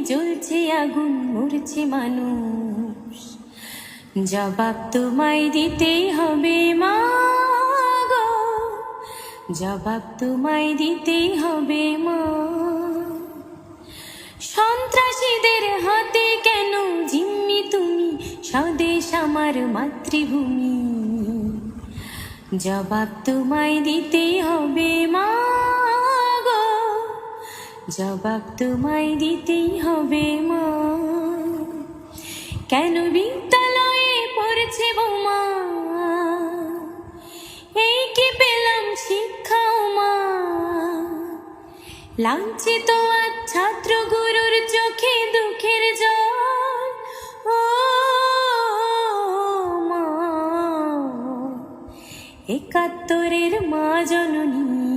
জ্বলছে আগুন, মরছে মানুষ। জবাব তোমায় দিতেই হবে মা গো, জবাব তোমায় দিতেই হবে মা। সন্ত্রাসীদের হাতে কেন জিম্মি তুমি, স্বদেশ আমার মাতৃভূমি। জবাব তোমায় দিতেই হবে মা গো, জবাব তোমায় দিতেই হবে মা। কেন বিদ্যালয়ে পড়ছে বোমা, এই কি পেলাম শিক্ষা ও মা। লাঞ্ছিত আজ ছাত্র গুরুর চোখে দুঃখের জল, ও মা। ৭১-এর মা জননী